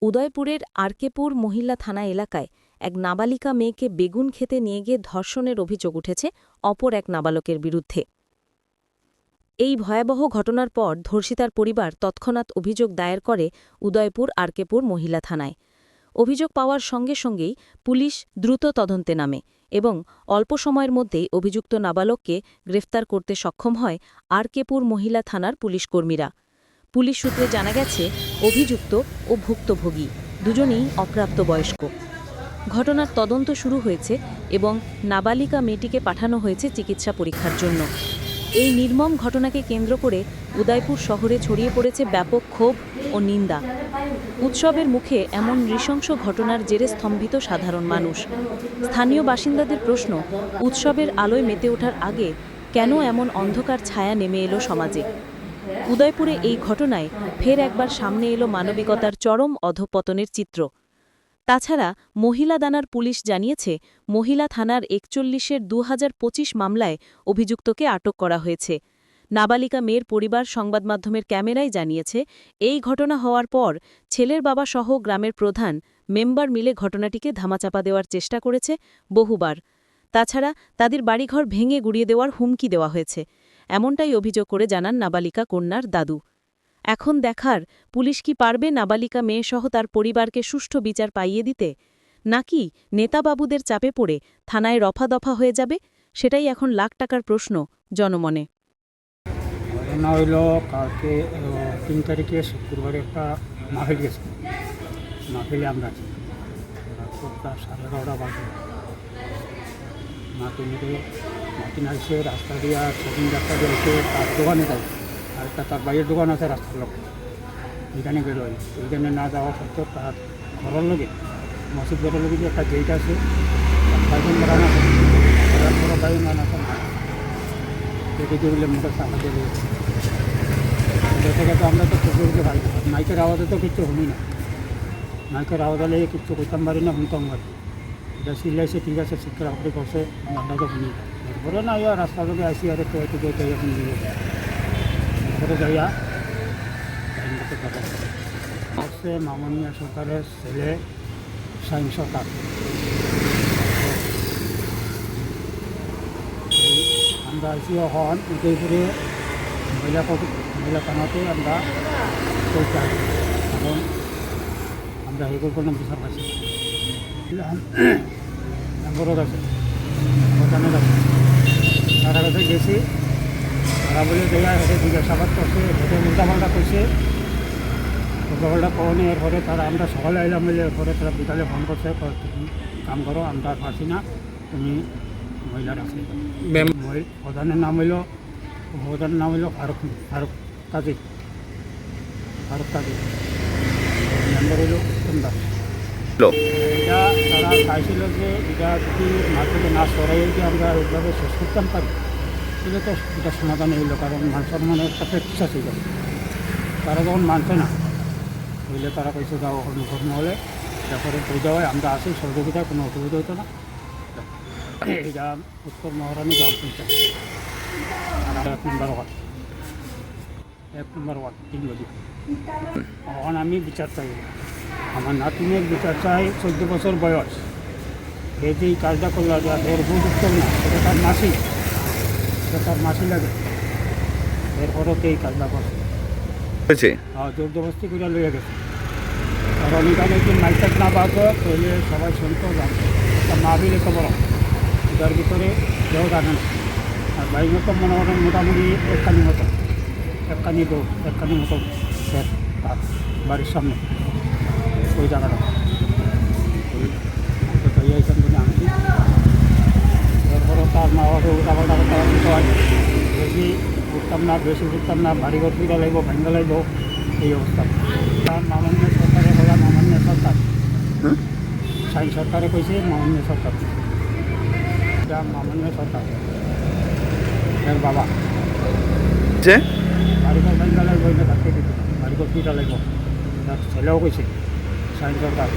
উদয়পুরের আরকেপুর মহিলা থানা এলাকায় এক নাবালিকা মেয়েকে বেগুন খেতে নিয়ে গিয়ে ধর্ষণের অভিযোগ উঠেছে অপর এক নাবালকের বিরুদ্ধে। এই ভয়াবহ ঘটনার পর ধর্ষিতার পরিবার তৎক্ষণাৎ অভিযোগ দায়ের করে উদয়পুর আরকেপুর মহিলা থানায়। অভিযোগ পাওয়ার সঙ্গে সঙ্গেই পুলিশ দ্রুত তদন্তে নামে এবং অল্প সময়ের মধ্যেই অভিযুক্ত নাবালককে গ্রেফতার করতে সক্ষম হয় আরকেপুর মহিলা থানার পুলিশকর্মীরা। পুলিশ সূত্রে জানা গেছে, অভিযুক্ত ও ভুক্তভোগী দুজনেই অপ্রাপ্তবয়স্ক। ঘটনার তদন্ত শুরু হয়েছে এবং নাবালিকা মেয়েটিকে পাঠানো হয়েছে চিকিৎসা পরীক্ষার জন্য। এই নির্মম ঘটনাকে কেন্দ্র করে উদয়পুর শহরে ছড়িয়ে পড়েছে ব্যাপক ক্ষোভ ও নিন্দা। উৎসবের মুখে এমন নৃশংস ঘটনার জেরে স্তম্ভিত সাধারণ মানুষ। স্থানীয় বাসিন্দাদের প্রশ্ন, উৎসবের আলোয় মেতে ওঠার আগে কেন এমন অন্ধকার ছায়া নেমে এলো সমাজে? উদয়পুরে এই ঘটনায় ফের একবার সামনে এলো মানবিকতার চরম অধঃপতনের চিত্র। তাছাড়া মহিলা দানার পুলিশ জানিয়েছে, মহিলা থানার ৪১-এর ২০২৫ মামলায় অভিযুক্তকে আটক করা হয়েছে। নাবালিকা মেয়ের পরিবার সংবাদমাধ্যমের ক্যামেরায় জানিয়েছে, এই ঘটনা হওয়ার পর ছেলের বাবা সহ গ্রামের প্রধান মেম্বার মিলে ঘটনাটিকে ধামাচাপা দেওয়ার চেষ্টা করেছে বহুবার। তাছাড়া তাদের বাড়িঘর ভেঙে গুড়িয়ে দেওয়ার হুমকি দেওয়া হয়েছে, এমনটাই অভিযোগ করে জানান নাবালিকা কন্যার দাদু। এখন দেখার, পুলিশ কি পারবে নাবালিকা মেয়েসহ তার পরিবারকে সুষ্ঠু বিচার পাইয়ে দিতে, নাকি নেতাবাবুদের চাপে পড়ে থানায় রফাদফা হয়ে যাবে? সেটাই এখন লাখ টাকার প্রশ্ন জনমনে। ঘটনা হইল কালকে ৩ তারিখে শুক্রবারে একটা মাহফিল গেছে। মাহফিলে আমরা আছি, প্রায় 11:30 বাজে। মাটিন আসছে রাস্তা দিয়ে, সেদিন রাস্তা দিয়ে এসে তার দোকানে যায়, আর একটা তার বাইরের দোকান আছে রাস্তার লোক, এখানে বেরোয়। ওইখানে না যাওয়া সত্ত্বেও তার ঘরের লোকে মসজিদ ঘরের লোকে যে একটা গেট আছে, বাইজন বাগান আছে, বাইজন বাগান আছে, দেখে বলে মোটর চাপা দিয়ে দিয়েছে। থেকে তো আমরা তো চোখে উঠে পারি, মাইকের আওয়াজে তো কিচ্ছু শুনি না। মাইকের আওয়াজ হলে কিচ্ছু করতাম পারি না, শুনতাম পারি। এটা সিলাইছে, ঠিক আছে, শিক্ষার আপনি করছে, আমরা তো শুনি। এরপরে না ইয়া রাস্তা লোকে আসি, আর একটু একটু যাইয়া শুনি এরপরে যাইয়া হচ্ছে মামনিয়া সরকারের ছেলে শাহিন সরকার। আমরা আসি এখন উদয়পুরে মহিলা থানাতে আমরা পৌঁছাই। এখন আমরা হেগুর কোনো বিচার পাচ্ছি নম্বরও আছে, ভোটানের আছে, তারা কাছে গেছি। তারা বলে দেয়া হেঁটে জিজ্ঞাসাবাদ করছে, হেঁটে উল্টাপাল্টা করছে। উল্টাপাল্টা কখনই এরপরে তারা আমরা সকালে এলাম, বলে এরপরে তারা বিকালে ফোন করছে, তুমি কাম করো, আমরা আর পারছি না, তুমি মহিলার আছে। প্রধানের নাম হইল ফারুক কাজী। মেম্বার হইল উত্তম দাস। এটা তারা চাইছিল যে এটা যদি মার্কেটে না সরাই যে আমরা ওইভাবে শেষ করতাম পারি, তাহলে তো এটা সমাধান হইল। কারণ মানুষের মনে একটা প্র্যাকটিস ছিল, তারা যখন মানছে না হইলে তারা কইছে যাও কর্ম হলে তারপরে বই দেওয়ায় আমরা আসি, সহযোগিতায় কোনো অসুবিধা হতো না। এটা উত্তর মহারানী গ্রাম পঞ্চায়েত, 1 নম্বর ওয়ার্ড 3 বজি। এখন আমি বিচার চাই, আমার নাতিনের বিচার চাই। 14 বছর বয়স, এই যে কাজটা করলো, এর উপযুক্ত না, সেটা তার মাসি লাগে। এরপরও এই কাজটা করছে, জোরদবস্তি করে লইয়া গেছে। কারণ এখানে যে মাইক না পাবো তাহলে সবাই শুনতো, জানতো। একটা মাহফিল এত বড়, এটার ভিতরে কেউ জানে না। আর বাইক মতো মনে করেন মোটামুটি একখানি মতো তার বাড়ির সামনে ওই জায়গাটা এইখান থেকে আনছি। এরপরও তার মা বাবা উল্টাপাল্টা করতে হয়, বেশি উঠতাম না, বাড়িঘর ফিরা লাগব, ভাঙ্গা লাগব, এই অবস্থা। তার মামন্য সরকারে বলা, মামন্য সরকার, শাহিন সরকারে কইছে মামন্য সরকার, এটা মামন্য সরকার এর বাবা। বাড়িঘর ভাঙ্গা লাগব, এটা থাকতে দিত, বাড়িঘর ফিরা লাগব, তার ছেলেও কইছে শাহিন সরকার।